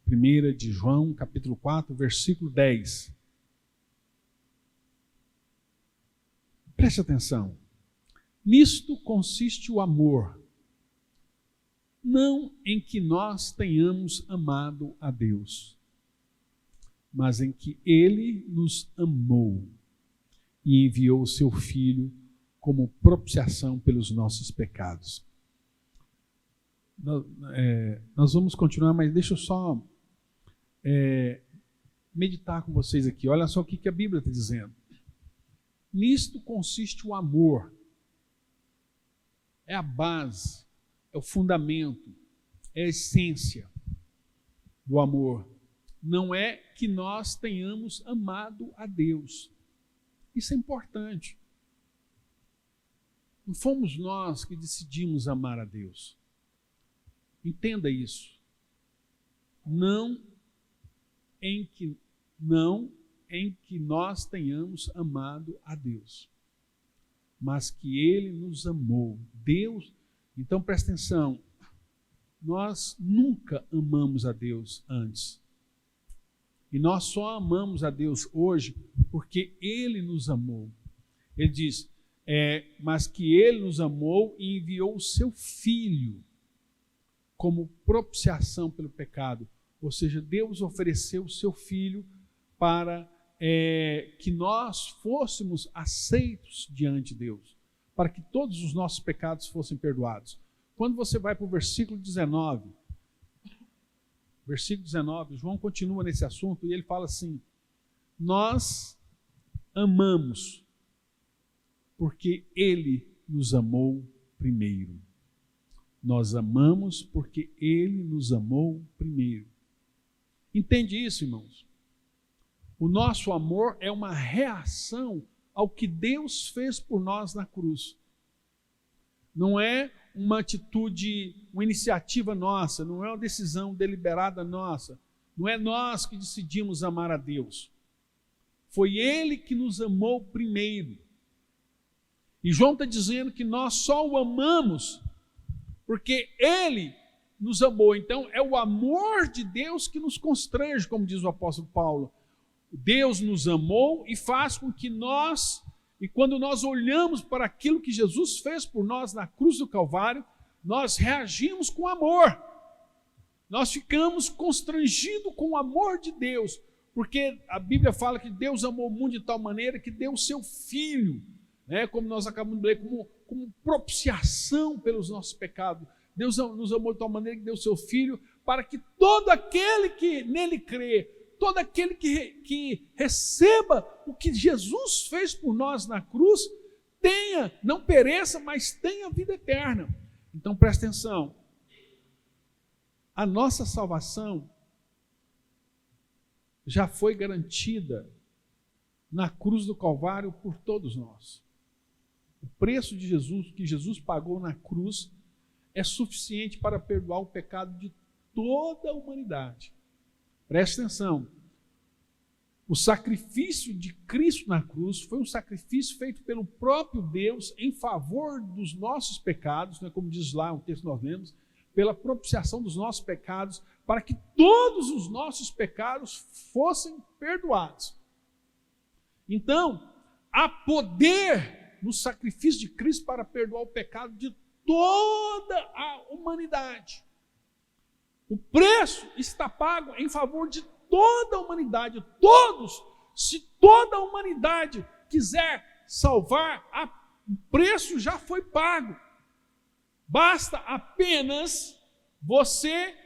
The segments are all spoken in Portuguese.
1 de João, capítulo 4, versículo 10. Preste atenção. Nisto consiste o amor, não em que nós tenhamos amado a Deus, mas em que Ele nos amou e enviou o seu Filho como propiciação pelos nossos pecados. Nós vamos continuar, mas deixa eu só meditar com vocês aqui. Olha só o que a Bíblia está dizendo. Nisto consiste o amor. É a base, é o fundamento, é a essência do amor. Não é que nós tenhamos amado a Deus. Isso é importante. Não fomos nós que decidimos amar a Deus. Entenda isso. Não em que nós tenhamos amado a Deus, mas que Ele nos amou. Deus, então presta atenção, nós nunca amamos a Deus antes. E nós só amamos a Deus hoje porque Ele nos amou. Ele diz, mas que Ele nos amou e enviou o seu Filho como propiciação pelo pecado. Ou seja, Deus ofereceu o seu Filho para que nós fôssemos aceitos diante de Deus, para que todos os nossos pecados fossem perdoados. Quando você vai para o versículo 19, João continua nesse assunto e ele fala assim: nós amamos porque Ele nos amou primeiro. Nós amamos porque Ele nos amou primeiro. Entende isso, irmãos? O nosso amor é uma reação ao que Deus fez por nós na cruz. Não é uma atitude, uma iniciativa nossa, não é uma decisão deliberada nossa. Não é nós que decidimos amar a Deus. Foi Ele que nos amou primeiro. E João está dizendo que nós só o amamos porque Ele nos amou. Então é o amor de Deus que nos constrange, como diz o apóstolo Paulo. Deus nos amou e faz com que nós, e quando nós olhamos para aquilo que Jesus fez por nós na cruz do Calvário, nós reagimos com amor. Nós ficamos constrangidos com o amor de Deus, porque a Bíblia fala que Deus amou o mundo de tal maneira que deu o seu Filho, como nós acabamos de ler, como propiciação pelos nossos pecados. Deus nos amou de tal maneira que deu o seu Filho para que todo aquele que nele crê, todo aquele que receba o que Jesus fez por nós na cruz, tenha, não pereça, mas tenha vida eterna. Então presta atenção, a nossa salvação já foi garantida na cruz do Calvário por todos nós. O preço de Jesus, que Jesus pagou na cruz, é suficiente para perdoar o pecado de toda a humanidade. Preste atenção, o sacrifício de Cristo na cruz foi um sacrifício feito pelo próprio Deus em favor dos nossos pecados, como diz lá o texto que nós lemos, pela propiciação dos nossos pecados, para que todos os nossos pecados fossem perdoados. Então, há poder no sacrifício de Cristo para perdoar o pecado de toda a humanidade. O preço está pago em favor de toda a humanidade. Todos, se toda a humanidade quiser salvar, o preço já foi pago. Basta apenas você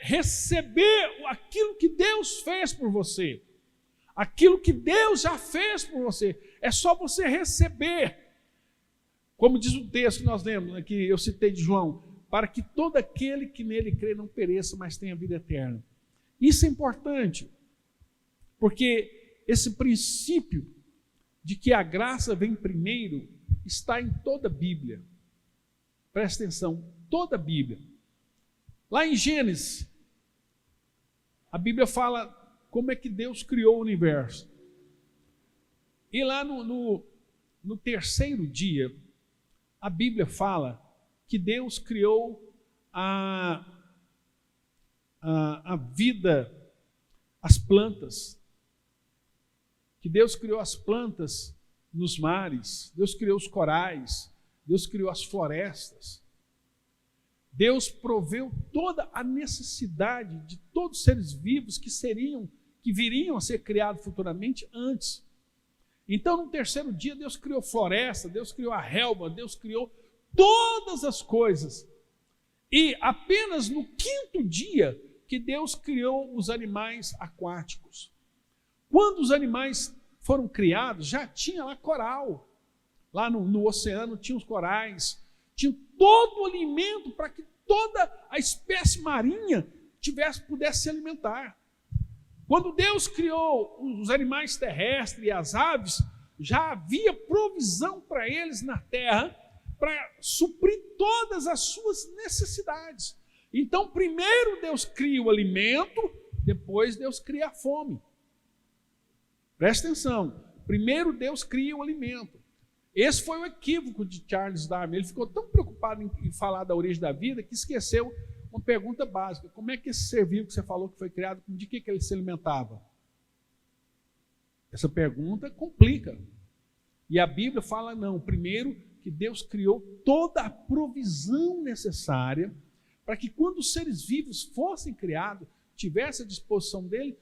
receber aquilo que Deus fez por você. Aquilo que Deus já fez por você. É só você receber. Como diz o texto que nós lemos, que eu citei de João, para que todo aquele que nele crê não pereça, mas tenha vida eterna. Isso é importante, porque esse princípio de que a graça vem primeiro está em toda a Bíblia. Presta atenção, toda a Bíblia. Lá em Gênesis, a Bíblia fala como é que Deus criou o universo. E lá no terceiro dia, a Bíblia fala que Deus criou a vida, as plantas, que Deus criou as plantas nos mares, Deus criou os corais, Deus criou as florestas. Deus proveu toda a necessidade de todos os seres vivos que viriam a ser criados futuramente antes. Então, no terceiro dia, Deus criou floresta, Deus criou a relva, Deus criou todas as coisas. E apenas no quinto dia que Deus criou os animais aquáticos. Quando os animais foram criados, já tinha lá coral. Lá no oceano tinha os corais, tinha todo o alimento para que toda a espécie marinha pudesse se alimentar. Quando Deus criou os animais terrestres e as aves, já havia provisão para eles na terra para suprir todas as suas necessidades. Então, primeiro Deus cria o alimento, depois Deus cria a fome. Presta atenção, primeiro Deus cria o alimento. Esse foi o equívoco de Charles Darwin. Ele ficou tão preocupado em falar da origem da vida que esqueceu uma pergunta básica. Como é que esse ser vivo que você falou que foi criado, de que ele se alimentava? Essa pergunta complica. E a Bíblia fala não, primeiro que Deus criou toda a provisão necessária para que quando os seres vivos fossem criados, tivesse à disposição dele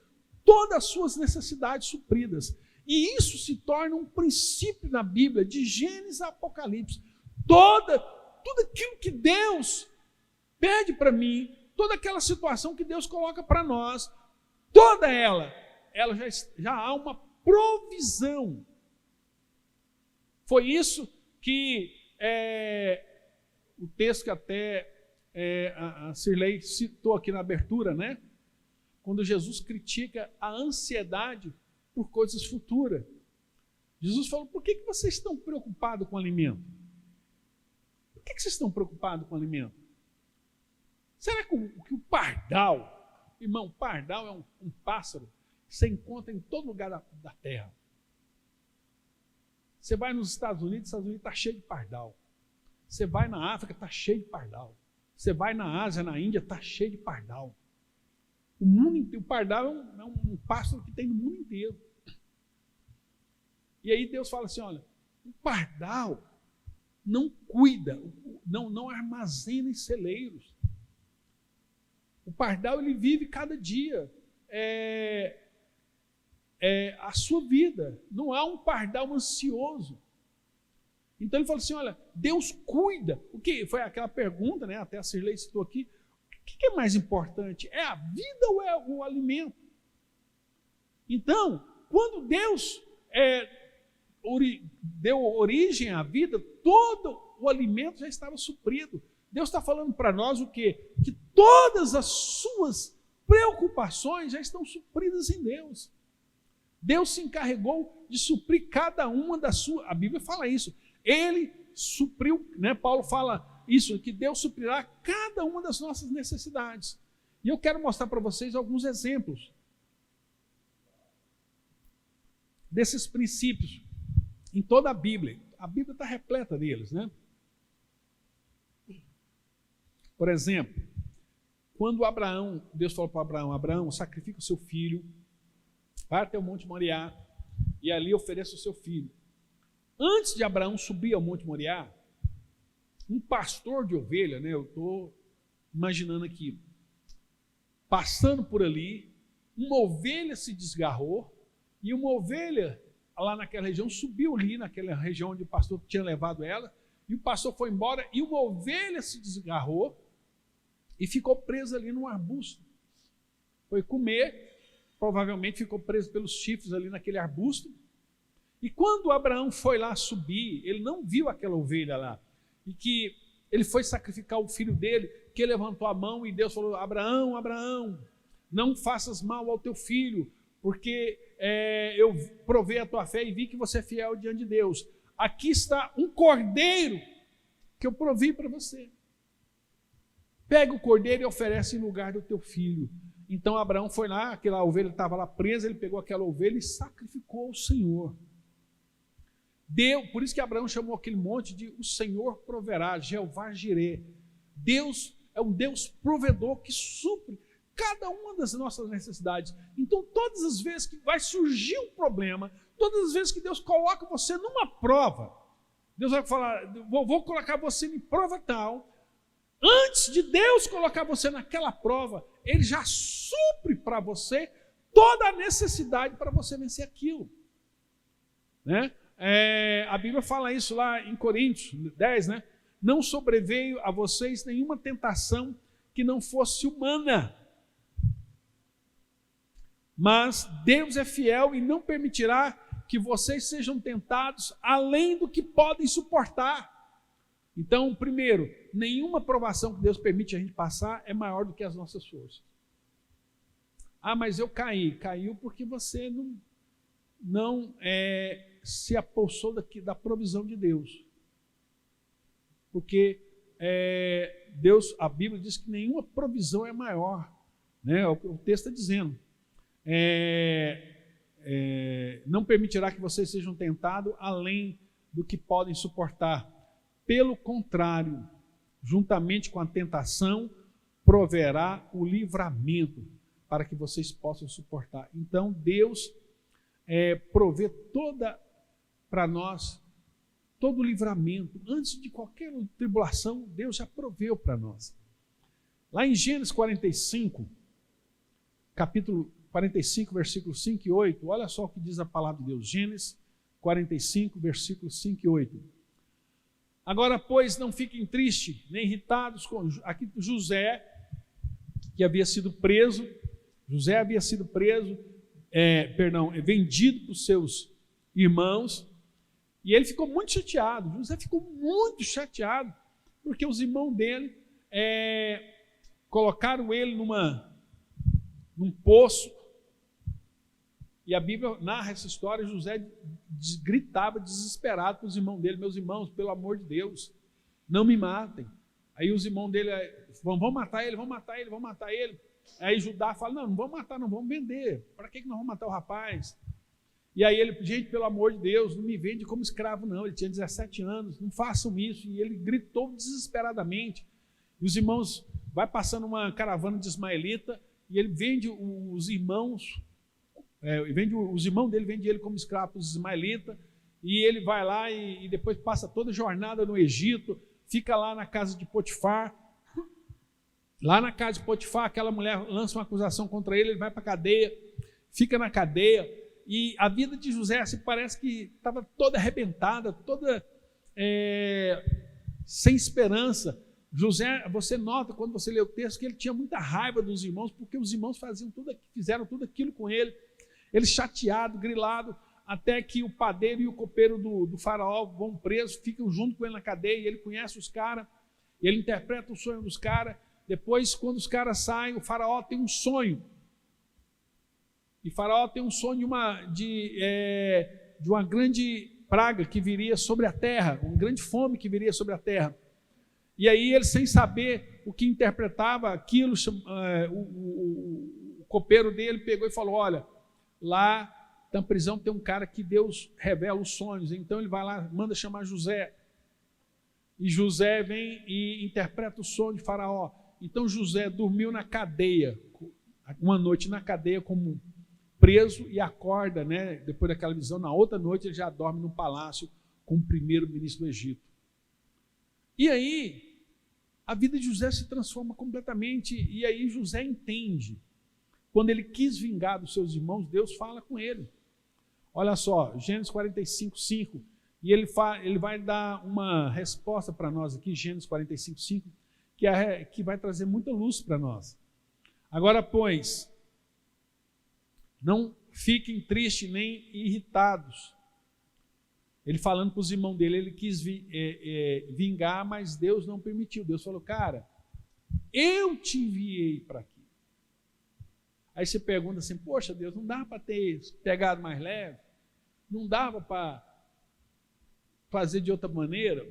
todas as suas necessidades supridas. E isso se torna um princípio na Bíblia, de Gênesis a Apocalipse. Tudo aquilo que Deus pede para mim, toda aquela situação que Deus coloca para nós, toda ela já há uma provisão. Foi isso que o texto que até a Cirlei citou aqui na abertura, né? Quando Jesus critica a ansiedade por coisas futuras. Jesus falou, por que vocês estão preocupados com o alimento? Por que vocês estão preocupados com o alimento? Será que o pardal, irmão, o pardal é um pássaro que você encontra em todo lugar da terra. Você vai nos Estados Unidos está cheio de pardal. Você vai na África, está cheio de pardal. Você vai na Ásia, na Índia, está cheio de pardal. O mundo inteiro, o pardal é um pássaro que tem no mundo inteiro. E aí Deus fala assim, olha, o pardal não cuida, não armazena em celeiros. O pardal, ele vive cada dia a sua vida. Não há um pardal ansioso. Então ele fala assim, olha, Deus cuida. O que foi aquela pergunta, né? Até a Cirlei citou aqui. O que é mais importante? É a vida ou é o alimento? Então, quando Deus deu origem à vida, todo o alimento já estava suprido. Deus está falando para nós o quê? Que todas as suas preocupações já estão supridas em Deus. Deus se encarregou de suprir cada uma das suas. A Bíblia fala isso. Ele supriu, né? Paulo fala isso, que Deus suprirá cada uma das nossas necessidades. E eu quero mostrar para vocês alguns exemplos desses princípios em toda a Bíblia. A Bíblia está repleta deles, né? Por exemplo, quando Deus falou para Abraão, Abraão, sacrifica o seu filho, vai até o Monte Moriá e ali ofereça o seu filho. Antes de Abraão subir ao Monte Moriá, um pastor de ovelha, né, eu estou imaginando aqui, passando por ali, uma ovelha se desgarrou e uma ovelha lá naquela região subiu ali, naquela região onde o pastor tinha levado ela, e o pastor foi embora e uma ovelha se desgarrou e ficou presa ali num arbusto. Foi comer, provavelmente ficou preso pelos chifres ali naquele arbusto. E quando Abraão foi lá subir, ele não viu aquela ovelha lá. E que ele foi sacrificar o filho dele, que ele levantou a mão e Deus falou, Abraão, Abraão, não faças mal ao teu filho, porque eu provei a tua fé e vi que você é fiel diante de Deus. Aqui está um cordeiro que eu provi para você. Pega o cordeiro e oferece em lugar do teu filho. Então Abraão foi lá, aquela ovelha estava lá presa, ele pegou aquela ovelha e sacrificou ao Senhor. Por isso que Abraão chamou aquele monte de o Senhor proverá, Jeová Jirê. Deus é um Deus provedor que supre cada uma das nossas necessidades. Então, todas as vezes que vai surgir um problema, todas as vezes que Deus coloca você numa prova, Deus vai falar, vou colocar você em prova tal. Antes de Deus colocar você naquela prova, Ele já supre para você toda a necessidade para você vencer aquilo. Né? A Bíblia fala isso lá em Coríntios 10, né? Não sobreveio a vocês nenhuma tentação que não fosse humana. Mas Deus é fiel e não permitirá que vocês sejam tentados além do que podem suportar. Então, primeiro, nenhuma provação que Deus permite a gente passar é maior do que as nossas forças. Ah, mas eu caí. Caiu porque você não se apossou da provisão de Deus. Porque Deus, a Bíblia diz que nenhuma provisão é maior. Né? O texto está dizendo. Não permitirá que vocês sejam tentados além do que podem suportar. Pelo contrário, juntamente com a tentação, proverá o livramento para que vocês possam suportar. Então, Deus provê para nós todo o livramento. Antes de qualquer tribulação, Deus já proveu para nós. Lá em Gênesis 45, capítulo 45, versículos 5 e 8, olha só o que diz a palavra de Deus. Gênesis 45, versículos 5 e 8. Agora, pois, não fiquem tristes, nem irritados com aqui José, que havia sido preso. José havia sido preso, vendido para os seus irmãos, e ele ficou muito chateado. José ficou muito chateado, porque os irmãos dele colocaram ele num poço, e a Bíblia narra essa história. José gritava desesperado para os irmãos dele: meus irmãos, pelo amor de Deus, não me matem. Aí os irmãos dele vão matar ele, vão matar ele, vão matar ele. Aí Judá fala: não vamos matar, não, vamos vender. Para que nós vamos matar o rapaz? E aí ele: gente, pelo amor de Deus, não me vende como escravo não. Ele tinha 17 anos, não façam isso. E ele gritou desesperadamente. E os irmãos, vai passando uma caravana de ismaelita, e ele vende os irmãos, os irmãos dele vendem ele como escravo para os ismaelitas, e ele vai lá e depois passa toda a jornada no Egito, fica lá na casa de Potifar. Lá na casa de Potifar, aquela mulher lança uma acusação contra ele, ele vai para a cadeia, fica na cadeia, e a vida de José se parece que estava toda arrebentada, toda sem esperança. José, você nota quando você lê o texto que ele tinha muita raiva dos irmãos, porque os irmãos fizeram tudo aquilo com ele. Ele chateado, grilado, até que o padeiro e o copeiro do faraó vão presos, ficam junto com ele na cadeia, e ele conhece os caras, ele interpreta o sonho dos caras. Depois, quando os caras saem, o faraó tem um sonho. E faraó tem um sonho de uma grande praga que viria sobre a terra, uma grande fome que viria sobre a terra. E aí ele, sem saber o que interpretava aquilo, o copeiro dele pegou e falou: olha, lá na prisão tem um cara que Deus revela os sonhos. Então ele vai lá, manda chamar José. E José vem e interpreta o sonho de faraó. Então José dormiu na cadeia, uma noite na cadeia como preso, e acorda, né, depois daquela visão. Na outra noite ele já dorme no palácio com o primeiro-ministro do Egito. E aí a vida de José se transforma completamente, e aí José entende. Quando ele quis vingar dos seus irmãos, Deus fala com ele. Olha só, Gênesis 45, 5, e ele vai dar uma resposta para nós aqui, Gênesis 45, 5, que vai trazer muita luz para nós. Agora, pois, não fiquem tristes nem irritados. Ele falando para os irmãos dele, ele quis vingar, mas Deus não permitiu. Deus falou: cara, eu te enviei para aqui. Aí você pergunta assim: poxa, Deus, não dava para ter pegado mais leve? Não dava para fazer de outra maneira?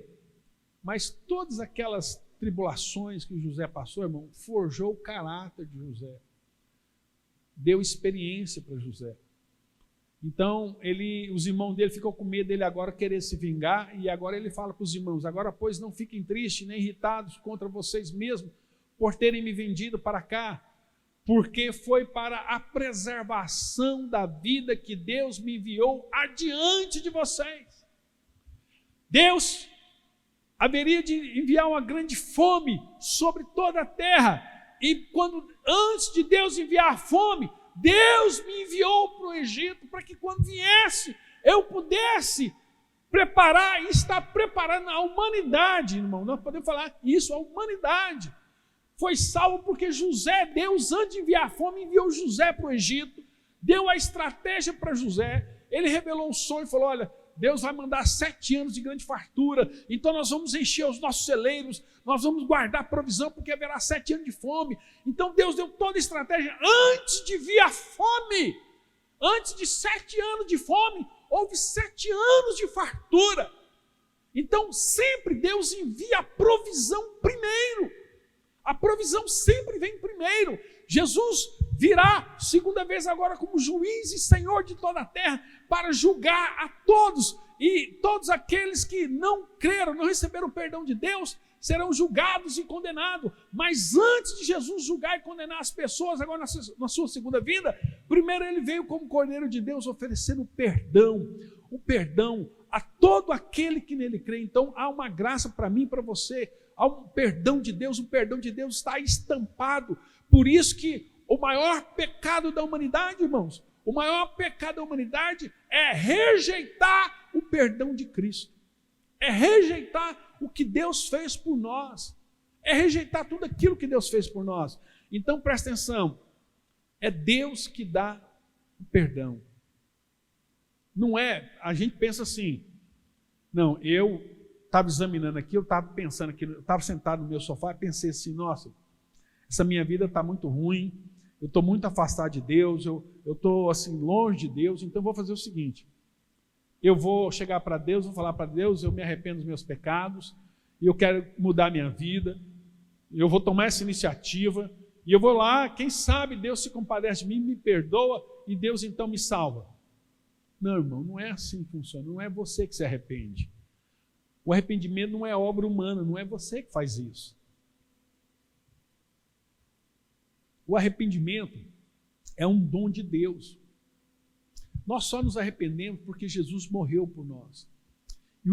Mas todas aquelas tribulações que José passou, irmão, forjou o caráter de José. Deu experiência para José. Então, os irmãos dele ficam com medo dele agora querer se vingar, e agora ele fala para os irmãos: agora, pois, não fiquem tristes nem irritados contra vocês mesmos por terem me vendido para cá, porque foi para a preservação da vida que Deus me enviou adiante de vocês. Deus haveria de enviar uma grande fome sobre toda a terra, e antes de Deus enviar a fome, Deus me enviou para o Egito, para que quando viesse, eu pudesse preparar e estar preparando a humanidade, irmão. Nós podemos falar isso, a humanidade foi salvo porque Deus, antes de enviar a fome, enviou José para o Egito, deu a estratégia para José, ele revelou um sonho e falou: olha, Deus vai mandar 7 anos de grande fartura, então nós vamos encher os nossos celeiros, nós vamos guardar provisão, porque haverá 7 anos de fome. Então Deus deu toda a estratégia antes de vir a fome. Antes de 7 anos de fome, houve 7 anos de fartura. Então sempre Deus envia a provisão primeiro. A provisão sempre vem primeiro. Jesus virá segunda vez agora como juiz e senhor de toda a terra, para julgar a todos, e todos aqueles que não creram, não receberam o perdão de Deus, serão julgados e condenados. Mas antes de Jesus julgar e condenar as pessoas, agora na sua segunda vinda, primeiro ele veio como Cordeiro de Deus, oferecendo o perdão a todo aquele que nele crê. Então há uma graça para mim e para você, há um perdão de Deus, o perdão de Deus está estampado. Por isso que o maior pecado da humanidade, irmãos, o maior pecado da humanidade é rejeitar o perdão de Cristo, é rejeitar o que Deus fez por nós, é rejeitar tudo aquilo que Deus fez por nós. Então presta atenção, é Deus que dá o perdão. Não é, a gente pensa assim, não, eu estava examinando aqui, eu estava pensando aqui, eu estava sentado no meu sofá e pensei assim: nossa, essa minha vida está muito ruim, eu estou muito afastado de Deus, eu estou assim longe de Deus, então eu vou fazer o seguinte: eu vou chegar para Deus, vou falar para Deus, eu me arrependo dos meus pecados, e eu quero mudar a minha vida, eu vou tomar essa iniciativa, e eu vou lá, quem sabe Deus se compadece de mim, me perdoa, e Deus então me salva. Não, irmão, não é assim que funciona, não é você que se arrepende. O arrependimento não é obra humana, não é você que faz isso. O arrependimento é um dom de Deus. Nós só nos arrependemos porque Jesus morreu por nós. E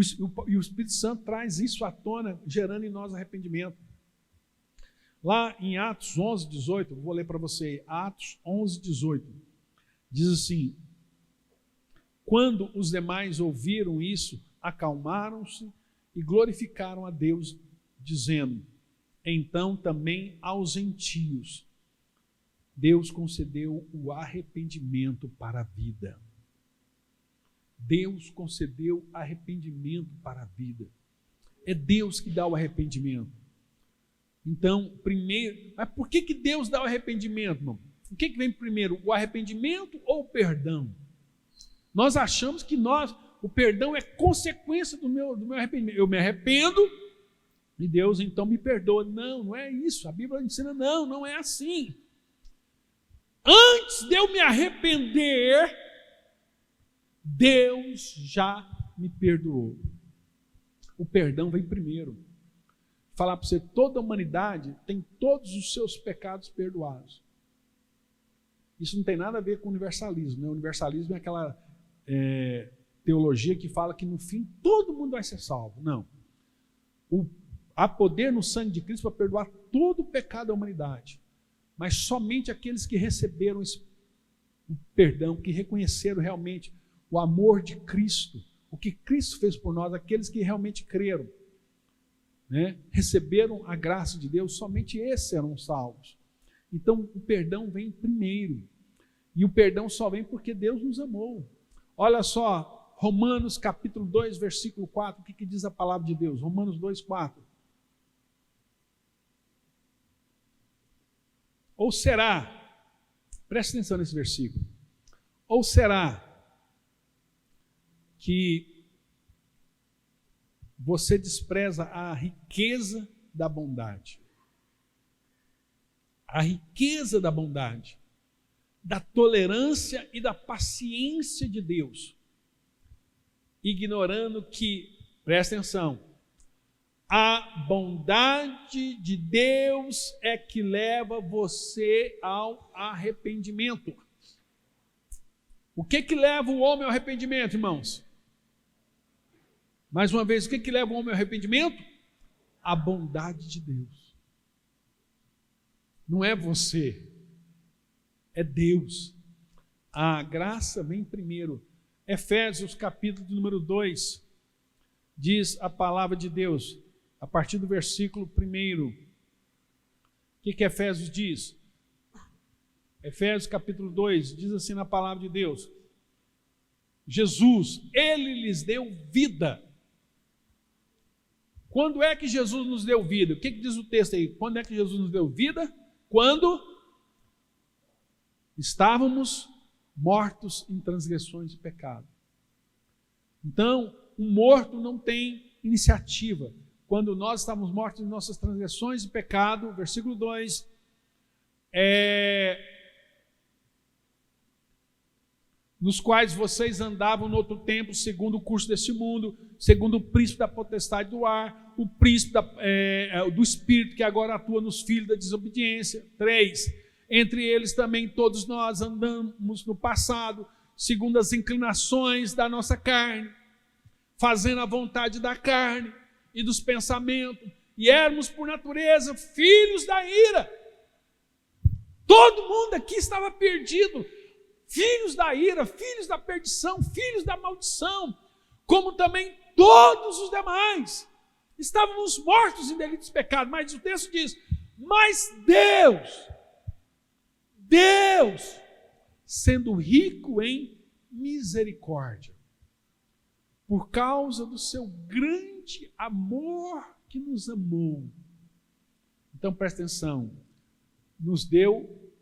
o Espírito Santo traz isso à tona, gerando em nós arrependimento. Lá em Atos 11, 18, vou ler para você, Atos 11, 18, diz assim: quando os demais ouviram isso, acalmaram-se e glorificaram a Deus, dizendo: então também aos gentios Deus concedeu o arrependimento para a vida. Deus concedeu arrependimento para a vida. É Deus que dá o arrependimento. Então, primeiro, mas por que Deus dá o arrependimento, irmão? O que vem primeiro, o arrependimento ou o perdão? Nós achamos que o perdão é consequência do meu arrependimento. Eu me arrependo e Deus então me perdoa. Não, não é isso. A Bíblia ensina, não é assim. Antes de eu me arrepender, Deus já me perdoou. O perdão vem primeiro. Falar para você, toda a humanidade tem todos os seus pecados perdoados. Isso não tem nada a ver com universalismo, né? O universalismo é aquela teologia que fala que no fim todo mundo vai ser salvo. Não. Há poder no sangue de Cristo para perdoar todo o pecado da humanidade. Mas somente aqueles que receberam esse perdão, que reconheceram realmente o amor de Cristo, o que Cristo fez por nós, aqueles que realmente creram, né, receberam a graça de Deus, somente esses serão salvos. Então o perdão vem primeiro, e o perdão só vem porque Deus nos amou. Olha só, Romanos capítulo 2, versículo 4, o que diz a palavra de Deus? Romanos 2, 4. Ou será, preste atenção nesse versículo, ou será que você despreza a riqueza da bondade? A riqueza da bondade, da tolerância e da paciência de Deus, ignorando que, presta atenção, A bondade de Deus é que leva você ao arrependimento. O que leva o homem ao arrependimento, irmãos? Mais uma vez, o que leva o homem ao arrependimento? A bondade de Deus. Não é você, é Deus. A graça vem primeiro. Efésios capítulo número 2, diz a palavra de Deus, a partir do versículo 1. O que Efésios diz? Efésios capítulo 2, diz assim na palavra de Deus: Jesus, Ele lhes deu vida. Quando é que Jesus nos deu vida? O que diz o texto aí? Quando é que Jesus nos deu vida? Quando estávamos mortos em transgressões e pecado. Então, um morto não tem iniciativa. Quando nós estávamos mortos em nossas transgressões e pecado, versículo 2, nos quais vocês andavam no outro tempo, segundo o curso deste mundo, segundo o príncipe da potestade do ar, o príncipe do espírito que agora atua nos filhos da desobediência. 3, entre eles também todos nós andamos no passado, segundo as inclinações da nossa carne, fazendo a vontade da carne e dos pensamentos, e éramos por natureza filhos da ira. Todo mundo aqui estava perdido, filhos da ira, filhos da perdição, filhos da maldição, como também todos os demais. Estávamos mortos em delitos e pecados, mas o texto diz, mas Deus, sendo rico em misericórdia, por causa do seu grande amor que nos amou. Então presta atenção, nos deu,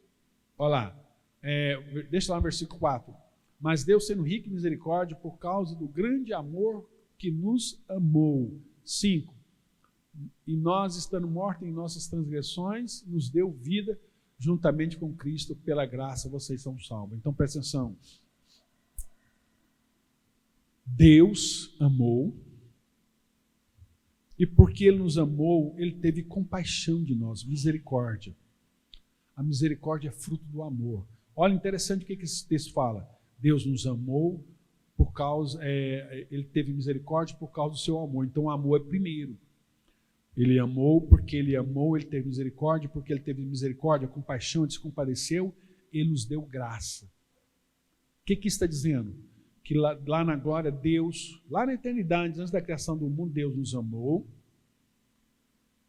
olha lá, deixa lá no versículo 4, mas Deus sendo rico em misericórdia, por causa do grande amor que nos amou. 5, e nós estando mortos em nossas transgressões, nos deu vida juntamente com Cristo, pela graça vocês são salvos. Então presta atenção, Deus amou, e porque Ele nos amou, Ele teve compaixão de nós, misericórdia. A misericórdia é fruto do amor. Olha, interessante o que esse texto fala. Deus nos amou, por causa, Ele teve misericórdia por causa do seu amor. Então o amor é primeiro. Ele amou, porque Ele amou, Ele teve misericórdia, porque Ele teve misericórdia, compaixão, Ele se compadeceu, Ele nos deu graça. O que está dizendo? Que lá na glória, Deus, lá na eternidade, antes da criação do mundo, Deus nos amou,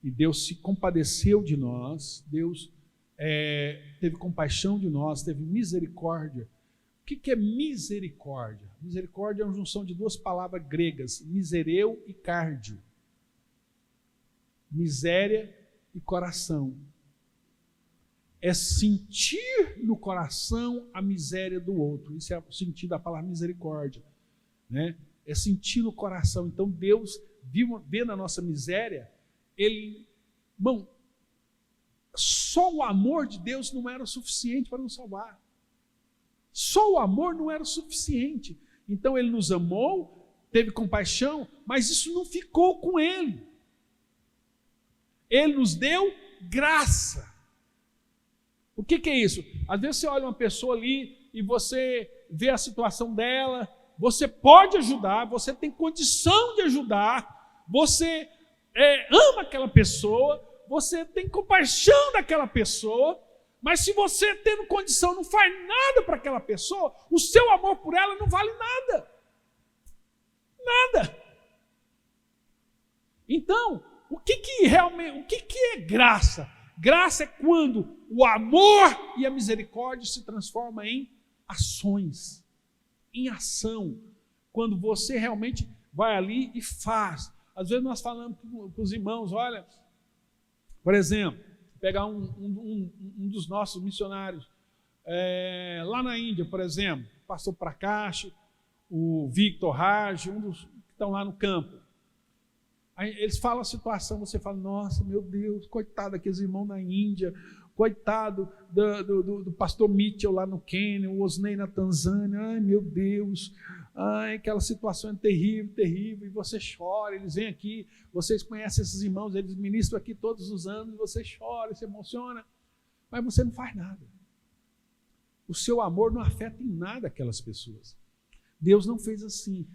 e Deus se compadeceu de nós, Deus teve compaixão de nós, teve misericórdia. O que é misericórdia? Misericórdia é uma junção de duas palavras gregas, misereu e cardio. Miséria e coração. É sentir no coração a miséria do outro. Isso é o sentido da palavra misericórdia, né? É sentir no coração. Então Deus vê na nossa miséria, irmão, só o amor de Deus não era o suficiente para nos salvar. Só o amor não era o suficiente. Então Ele nos amou, teve compaixão, mas isso não ficou com Ele. Ele nos deu graça. O que é isso? Às vezes você olha uma pessoa ali e você vê a situação dela, você pode ajudar, você tem condição de ajudar, você ama aquela pessoa, você tem compaixão daquela pessoa, mas se você tendo condição não faz nada para aquela pessoa, o seu amor por ela não vale nada. Nada. Então, o que é graça? Graça é quando o amor e a misericórdia se transformam em ações, em ação. Quando você realmente vai ali e faz. Às vezes nós falamos com os irmãos, olha, por exemplo, pegar um dos nossos missionários, lá na Índia, por exemplo, pastor Prakash, o Victor Raj, um dos que estão lá no campo. Aí eles falam a situação, você fala, nossa, meu Deus, coitado daqueles irmãos na Índia, coitado do pastor Mitchell lá no Quênia, o Osnei na Tanzânia, ai meu Deus, Ai, aquela situação é terrível, terrível, e você chora, eles vêm aqui, vocês conhecem esses irmãos, eles ministram aqui todos os anos, e você chora, se emociona, mas você não faz nada. O seu amor não afeta em nada aquelas pessoas. Deus não fez assim.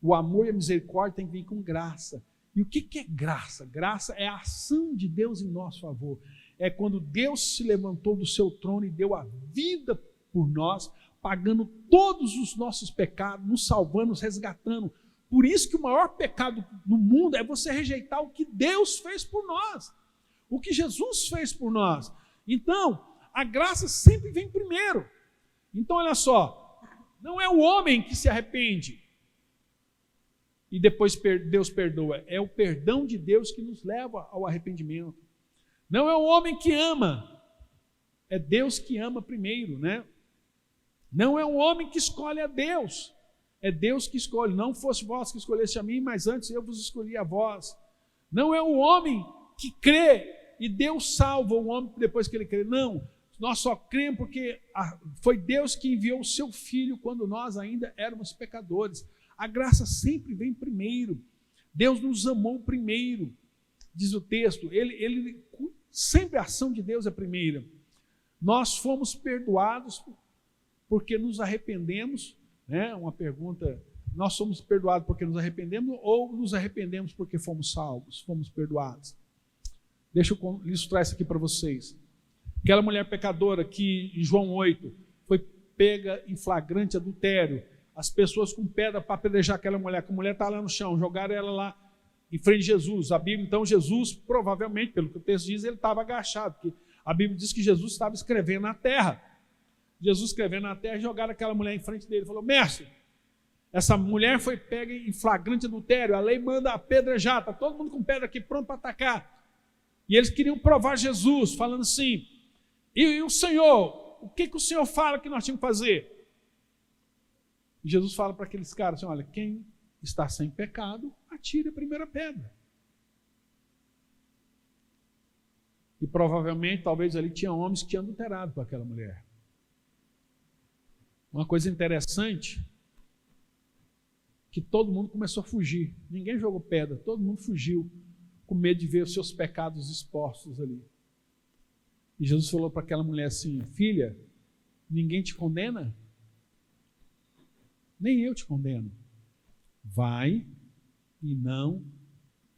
O amor e a misericórdia tem que vir com graça. E o que é graça? Graça é a ação de Deus em nosso favor. É quando Deus se levantou do seu trono e deu a vida por nós, pagando todos os nossos pecados, nos salvando, nos resgatando. Por isso que o maior pecado no mundo é você rejeitar o que Deus fez por nós, o que Jesus fez por nós. Então, a graça sempre vem primeiro. Então, olha só, não é o homem que se arrepende e depois Deus perdoa, é o perdão de Deus que nos leva ao arrependimento. Não é o homem que ama, é Deus que ama primeiro, né? Não é o homem que escolhe a Deus, é Deus que escolhe. Não fosse vós que escolhesse a mim, mas antes eu vos escolhi a vós. Não é o homem que crê e Deus salva o homem depois que ele crê. Não, nós só cremos porque foi Deus que enviou o seu Filho quando nós ainda éramos pecadores. A graça sempre vem primeiro. Deus nos amou primeiro, diz o texto. Sempre a ação de Deus é primeira. Nós fomos perdoados porque nos arrependemos, né? Uma pergunta, nós somos perdoados porque nos arrependemos ou nos arrependemos porque fomos salvos, fomos perdoados? Deixa eu ilustrar isso aqui para vocês. Aquela mulher pecadora que em João 8 foi pega em flagrante adultério, as pessoas com pedra para apedrejar aquela mulher, que a mulher está lá no chão, jogaram ela lá em frente de Jesus. A Bíblia, então, Jesus, provavelmente, pelo que o texto diz, ele estava agachado, porque a Bíblia diz que Jesus estava escrevendo na terra. Jesus escrevendo na terra, jogaram aquela mulher em frente dele, falou: mestre, essa mulher foi pega em flagrante adultério, a lei manda apedrejar, está todo mundo com pedra aqui pronto para atacar. E eles queriam provar Jesus, falando assim: e o Senhor, o que o Senhor fala que nós tínhamos que fazer? E Jesus fala para aqueles caras assim: olha, quem está sem pecado, atire a primeira pedra. E provavelmente, talvez ali tinha homens que tinham adulterado com aquela mulher. Uma coisa interessante, que todo mundo começou a fugir. Ninguém jogou pedra, todo mundo fugiu, com medo de ver os seus pecados expostos ali. E Jesus falou para aquela mulher assim: filha, ninguém te condena? Nem eu te condeno. Vai e não,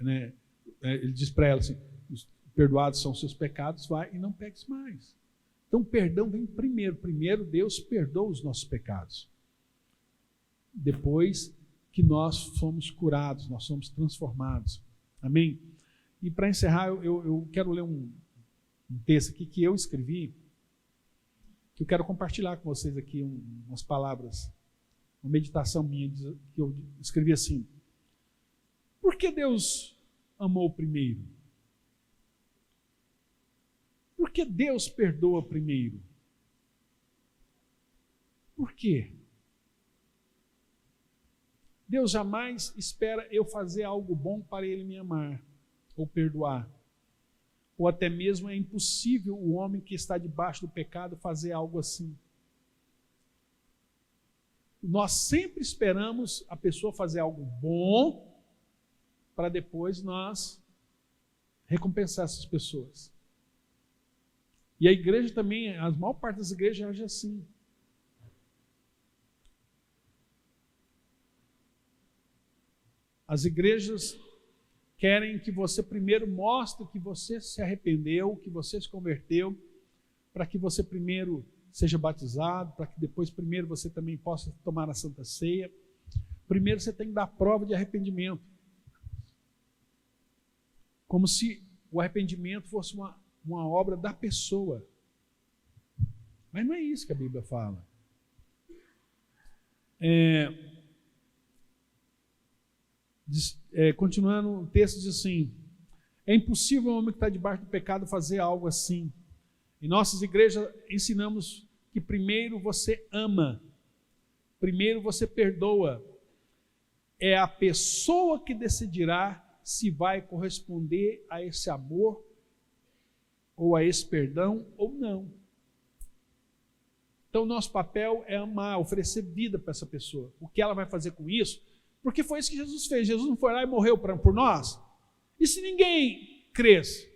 né? Ele diz para ela assim: perdoados são os seus pecados, vai e não peques mais. Então o perdão vem primeiro. Primeiro Deus perdoa os nossos pecados. Depois que nós fomos curados, nós somos transformados. Amém? E para encerrar, eu quero ler um texto aqui que eu escrevi, que eu quero compartilhar com vocês aqui umas palavras, uma meditação minha, que eu escrevi assim: por que Deus amou primeiro? Por que Deus perdoa primeiro? Por quê? Deus jamais espera eu fazer algo bom para Ele me amar ou perdoar. Ou até mesmo é impossível o homem que está debaixo do pecado fazer algo assim. Nós sempre esperamos a pessoa fazer algo bom para depois nós recompensar essas pessoas. E a igreja também, a maior parte das igrejas age assim. As igrejas querem que você primeiro mostre que você se arrependeu, que você se converteu, para que você primeiro seja batizado, para que depois primeiro você também possa tomar a Santa Ceia. Primeiro você tem que dar prova de arrependimento. Como se o arrependimento fosse uma obra da pessoa. Mas não é isso que a Bíblia fala. Continuando, o texto diz assim: é impossível o homem que está debaixo do pecado fazer algo assim. Em nossas igrejas ensinamos que primeiro você ama, primeiro você perdoa. É a pessoa que decidirá se vai corresponder a esse amor ou a esse perdão ou não. Então, o nosso papel é amar, oferecer vida para essa pessoa. O que ela vai fazer com isso? Porque foi isso que Jesus fez. Jesus não foi lá e morreu por nós? E se ninguém cresce?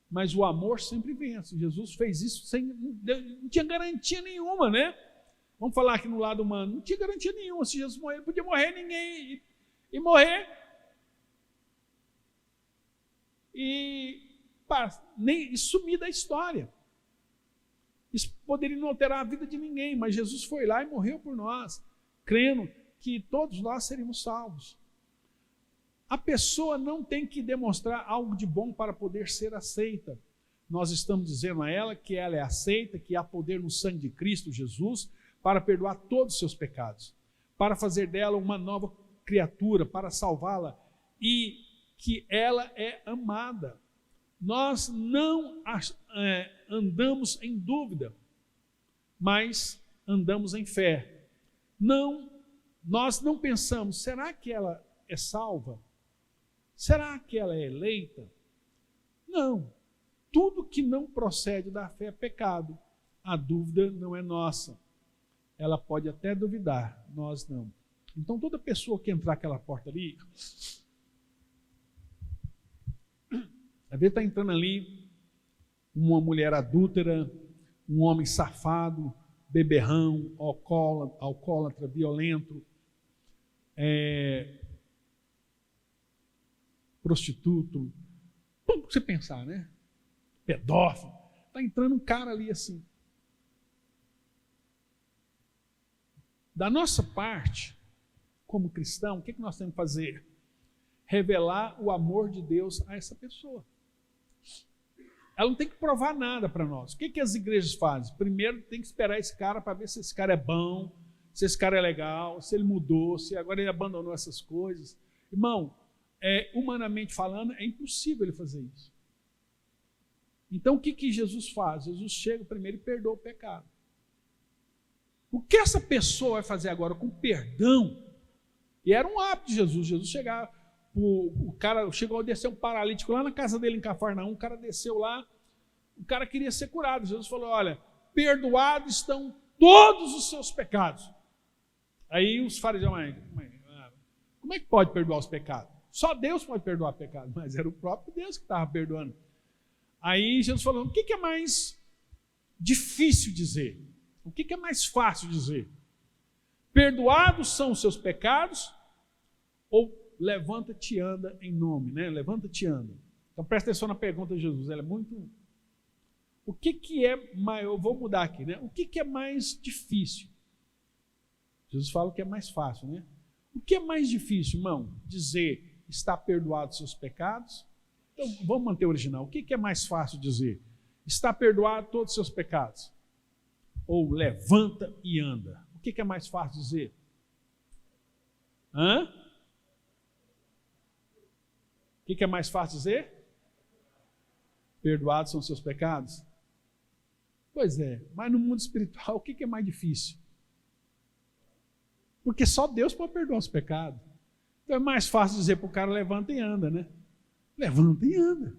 Mas o amor sempre vence. Jesus fez isso sem, não tinha garantia nenhuma, né? Vamos falar aqui no lado humano, não tinha garantia nenhuma. Se Jesus morrer, não podia morrer ninguém e morrer. E sumir da história. Isso poderia não alterar a vida de ninguém, mas Jesus foi lá e morreu por nós, crendo que todos nós seríamos salvos. A pessoa não tem que demonstrar algo de bom para poder ser aceita. Nós estamos dizendo a ela que ela é aceita, que há poder no sangue de Cristo Jesus para perdoar todos os seus pecados, para fazer dela uma nova criatura, para salvá-la, e que ela é amada. Nós não andamos em dúvida, mas andamos em fé. Nós não pensamos, será que ela é salva? Será que ela é eleita? Não. Tudo que não procede da fé é pecado. A dúvida não é nossa. Ela pode até duvidar, nós não. Então, toda pessoa que entrar aquela porta ali, às vezes está entrando ali uma mulher adúltera, um homem safado, beberrão, alcoólatra, violento, prostituto, tudo que você pensar, né? Pedófilo. Está entrando um cara ali assim. Da nossa parte, como cristão, o que nós temos que fazer? Revelar o amor de Deus a essa pessoa. Ela não tem que provar nada para nós. O que as igrejas fazem? Primeiro tem que esperar esse cara para ver se esse cara é bom, se esse cara é legal, se ele mudou, se agora ele abandonou essas coisas. Irmão, humanamente falando, é impossível ele fazer isso. Então o que Jesus faz? Jesus chega primeiro e perdoa o pecado. O que essa pessoa vai fazer agora com perdão? E era um hábito de Jesus. Jesus chegava, o cara chegou a descer um paralítico lá na casa dele em Cafarnaum, o cara desceu lá, o cara queria ser curado. Jesus falou, olha, perdoados estão todos os seus pecados. Aí os fariseus, como é que pode perdoar os pecados? Só Deus pode perdoar pecado, mas era o próprio Deus que estava perdoando. Aí Jesus falou, o que é mais difícil dizer? O que é mais fácil dizer? Perdoados são os seus pecados ou levanta-te e anda em nome, né? Levanta-te e anda. Então presta atenção na pergunta de Jesus, ela é muito... O que é mais... Eu vou mudar aqui, né? O que é mais difícil? Jesus fala que é mais fácil, né? O que é mais difícil, irmão? Dizer, está perdoado os seus pecados? Então vamos manter o original. O que é mais fácil dizer? Está perdoado todos os seus pecados? Ou levanta e anda? O que é mais fácil dizer? O que é mais fácil dizer? Perdoados são os seus pecados? Pois é, mas no mundo espiritual, o que é mais difícil? Porque só Deus pode perdoar os pecados. Então é mais fácil dizer para o cara, levanta e anda, né? Levanta e anda.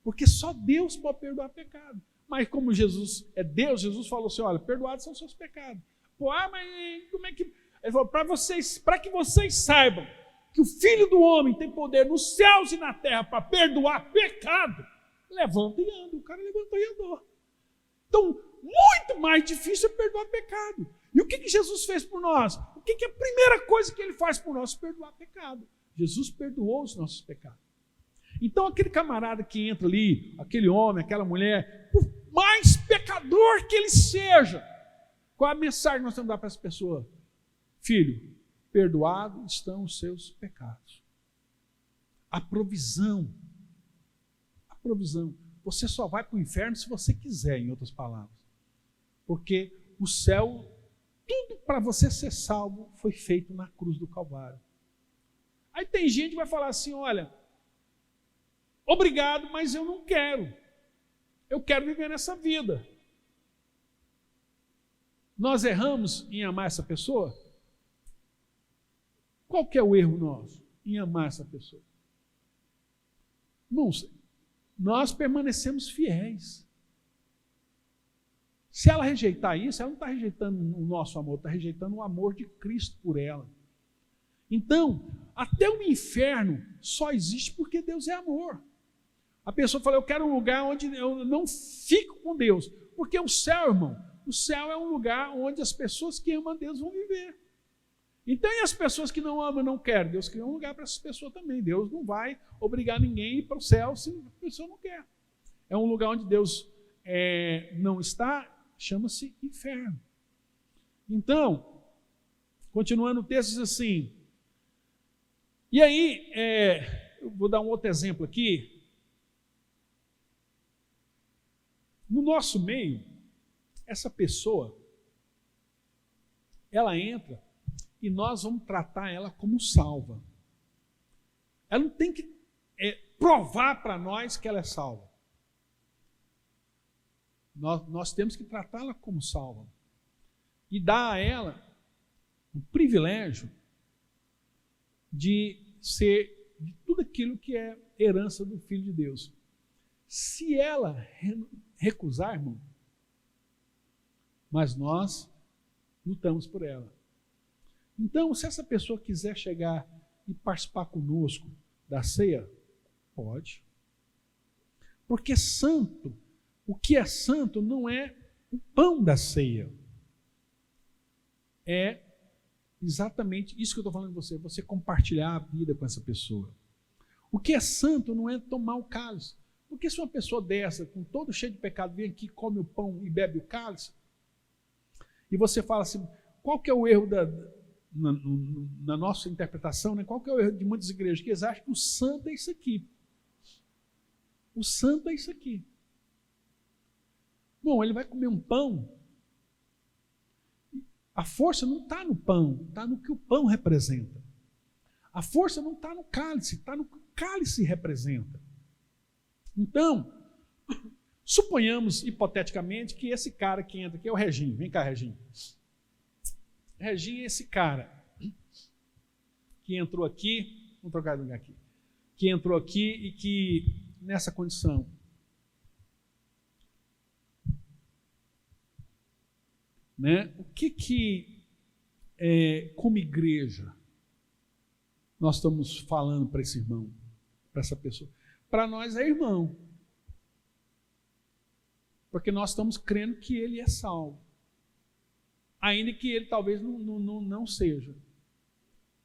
Porque só Deus pode perdoar pecado. Mas como Jesus é Deus, Jesus falou assim, olha, perdoados são os seus pecados. Pô, mas como é que... Ele falou, para que vocês saibam que o Filho do Homem tem poder nos céus e na terra para perdoar pecado, levanta e anda. O cara levantou e andou. Então, muito mais difícil é perdoar pecado. E o que Jesus fez por nós? O que é a primeira coisa que ele faz por nós? Perdoar pecado. Jesus perdoou os nossos pecados. Então, aquele camarada que entra ali, aquele homem, aquela mulher, por mais pecador que ele seja, qual a mensagem que nós temos que dar para essa pessoa? Filho, perdoados estão os seus pecados. A provisão. Você só vai para o inferno se você quiser, em outras palavras. Porque o céu, tudo para você ser salvo, foi feito na cruz do Calvário. Aí tem gente que vai falar assim, olha, obrigado, mas eu não quero. Eu quero viver nessa vida. Nós erramos em amar essa pessoa? Qual que é o erro nosso em amar essa pessoa? Não sei. Nós permanecemos fiéis. Se ela rejeitar isso, ela não está rejeitando o nosso amor, está rejeitando o amor de Cristo por ela. Então, até o inferno só existe porque Deus é amor. A pessoa fala, eu quero um lugar onde eu não fico com Deus. Porque o céu, irmão, o céu é um lugar onde as pessoas que amam a Deus vão viver. Então, e as pessoas que não amam, não querem? Deus criou um lugar para essas pessoas também. Deus não vai obrigar ninguém a ir para o céu se a pessoa não quer. É um lugar onde Deus não está, chama-se inferno. Então, continuando o texto, diz assim, e aí, eu vou dar um outro exemplo aqui. No nosso meio, essa pessoa, ela entra e nós vamos tratar ela como salva. Ela não tem que provar para nós que ela é salva. Nós temos que tratá-la como salva. E dar a ela o privilégio de ser de tudo aquilo que é herança do Filho de Deus. Se ela recusar, irmão, mas nós lutamos por ela. Então, se essa pessoa quiser chegar e participar conosco da ceia, pode. Porque santo, o que é santo não é o pão da ceia. É exatamente isso que eu estou falando com você, você compartilhar a vida com essa pessoa. O que é santo não é tomar o cálice. Porque se uma pessoa dessa, com todo cheio de pecado, vem aqui, come o pão e bebe o cálice, e você fala assim, qual que é o erro na nossa interpretação, né? Qual que é o erro de muitas igrejas? Que eles acham que o santo é isso aqui. O santo é isso aqui. Bom, ele vai comer um pão, a força não está no pão, está no que o pão representa. A força não está no cálice, está no que o cálice representa. Então, suponhamos, hipoteticamente, que esse cara que entra aqui é o Reginho. Vem cá, Reginho. Reginho é esse cara que entrou aqui, vamos trocar de lugar aqui, que entrou aqui e que, nessa condição, né? O que como igreja, nós estamos falando para esse irmão, para essa pessoa? Para nós é irmão. Porque nós estamos crendo que ele é salvo. Ainda que ele talvez não seja.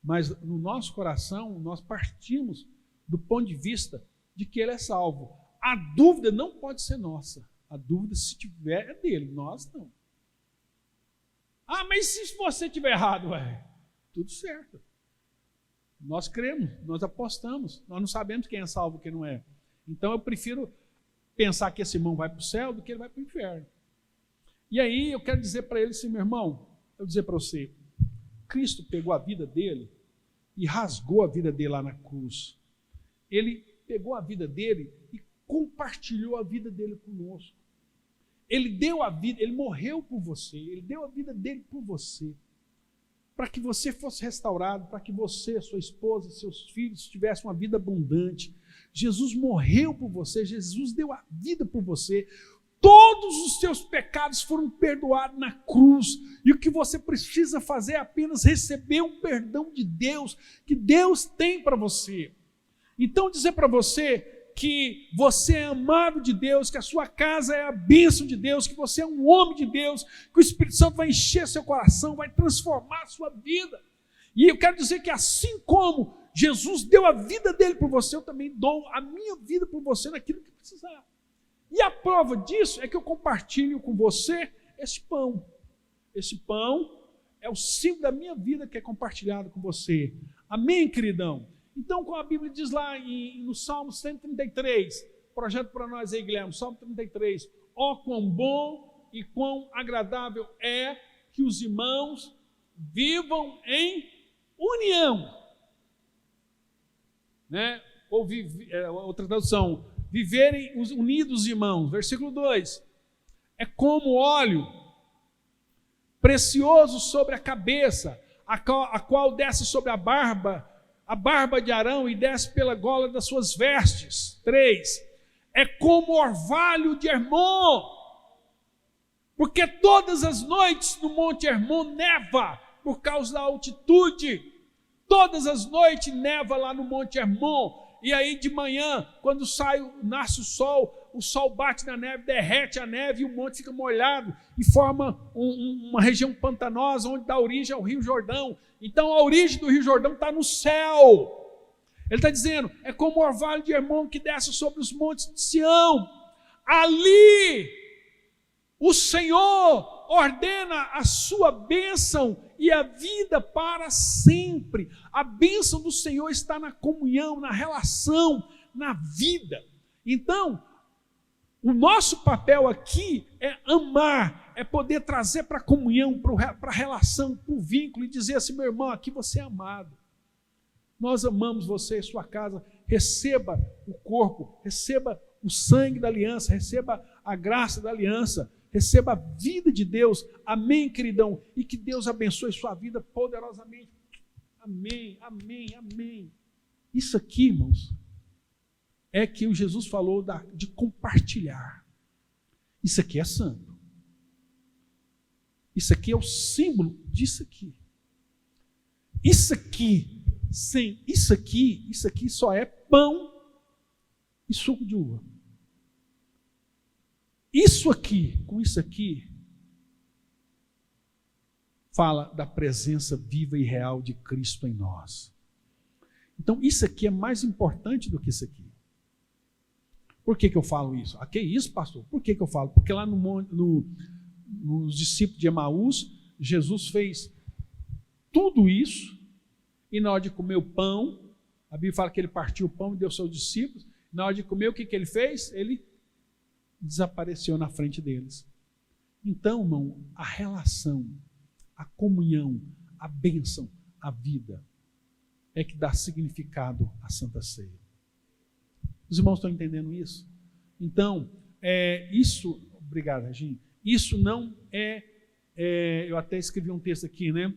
Mas no nosso coração, nós partimos do ponto de vista de que ele é salvo. A dúvida não pode ser nossa. A dúvida, se tiver, é dele. Nós não. Ah, mas se você estiver errado, tudo certo. Nós cremos, nós apostamos, nós não sabemos quem é salvo e quem não é. Então eu prefiro pensar que esse irmão vai para o céu do que ele vai para o inferno. E aí eu quero dizer para ele assim, meu irmão, eu vou dizer para você, Cristo pegou a vida dele e rasgou a vida dele lá na cruz. Ele pegou a vida dele e compartilhou a vida dele conosco. Ele deu a vida, ele morreu por você, ele deu a vida dele por você, para que você fosse restaurado, para que você, sua esposa, seus filhos tivessem uma vida abundante. Jesus morreu por você, Jesus deu a vida por você, todos os seus pecados foram perdoados na cruz, e o que você precisa fazer é apenas receber o perdão de Deus, que Deus tem para você. Então dizer para você que você é amado de Deus, que a sua casa é a bênção de Deus, que você é um homem de Deus, que o Espírito Santo vai encher seu coração, vai transformar a sua vida. E eu quero dizer que assim como Jesus deu a vida dele por você, eu também dou a minha vida por você naquilo que precisar. E a prova disso é que eu compartilho com você esse pão. Esse pão é o símbolo da minha vida que é compartilhado com você. Amém, queridão? Então, como a Bíblia diz lá no Salmo 133, projeto para nós aí, Guilherme, Salmo 33, ó quão bom e quão agradável é que os irmãos vivam em união. Né? Ou outra tradução, viverem unidos, irmãos. Versículo 2, é como óleo precioso sobre a cabeça, a qual desce sobre a barba de Arão e desce pela gola das suas vestes. 3, é como orvalho de Hermon Porque todas as noites no Monte Hermon neva, por causa da altitude. Todas as noites neva lá no Monte Hermon. E aí de manhã, quando nasce o sol bate na neve, derrete a neve e o monte fica molhado e forma uma região pantanosa onde dá origem ao Rio Jordão. Então a origem do Rio Jordão está no céu. Ele está dizendo, é como o orvalho de Hermon que desce sobre os montes de Sião. Ali o Senhor ordena a sua bênção e a vida para sempre. A bênção do Senhor está na comunhão, na relação, na vida. Então, o nosso papel aqui é amar, é poder trazer para a comunhão, para a relação, para o vínculo e dizer assim, meu irmão, aqui você é amado. Nós amamos você e sua casa. Receba o corpo, receba o sangue da aliança, receba a graça da aliança, receba a vida de Deus. Amém, queridão? E que Deus abençoe sua vida poderosamente. Amém, amém, amém. Isso aqui, irmãos, é que o Jesus falou de compartilhar. Isso aqui é santo. Isso aqui é o símbolo disso aqui. Isso aqui, sem isso aqui só é pão e suco de uva. Isso aqui, com isso aqui, fala da presença viva e real de Cristo em nós. Então, isso aqui é mais importante do que isso aqui. Por que eu falo isso? Ah, que isso, pastor? Por que eu falo? Porque lá nos discípulos de Emaús, Jesus fez tudo isso, e na hora de comer o pão, a Bíblia fala que ele partiu o pão e deu aos seus discípulos. Na hora de comer, o que ele fez? Ele desapareceu na frente deles. Então, irmão, a relação, a comunhão, a bênção, a vida é que dá significado à Santa Ceia. Os irmãos estão entendendo isso? Então, isso, obrigado, Reginho, isso não eu até escrevi um texto aqui, né?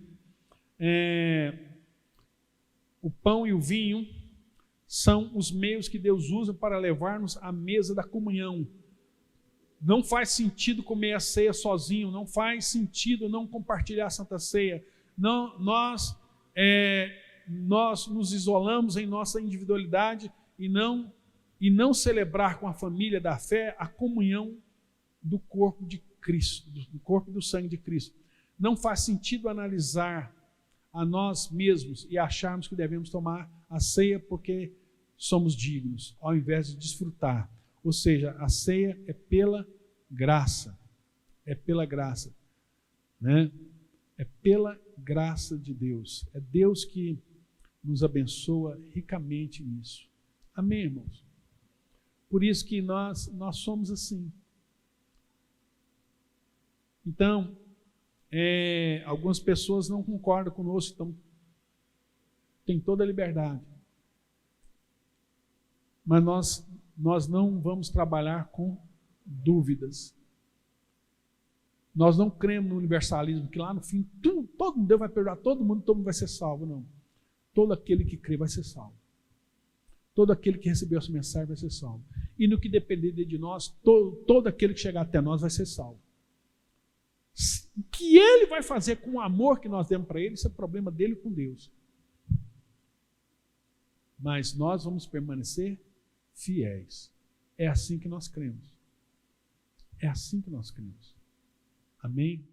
O pão e o vinho são os meios que Deus usa para levar-nos à mesa da comunhão. Não faz sentido comer a ceia sozinho, não faz sentido não compartilhar a Santa Ceia. Não, nós nos isolamos em nossa individualidade e não celebrar com a família da fé a comunhão do corpo de Cristo, do corpo e do sangue de Cristo. Não faz sentido analisar a nós mesmos e acharmos que devemos tomar a ceia porque somos dignos, ao invés de desfrutar. Ou seja, a ceia é pela graça, né? É pela graça de Deus, é Deus que nos abençoa ricamente nisso. Amém, irmãos? Por isso que nós somos assim. Então, algumas pessoas não concordam conosco, então tem toda a liberdade. Mas nós não vamos trabalhar com dúvidas. Nós não cremos no universalismo, que lá no fim todo mundo, Deus vai perdoar todo mundo vai ser salvo, não. Todo aquele que crê vai ser salvo. Todo aquele que recebeu essa mensagem vai ser salvo. E no que depender de nós, todo aquele que chegar até nós vai ser salvo. O que ele vai fazer com o amor que nós demos para ele, isso é problema dele com Deus. Mas nós vamos permanecer fiéis. É assim que nós cremos. É assim que nós cremos. Amém?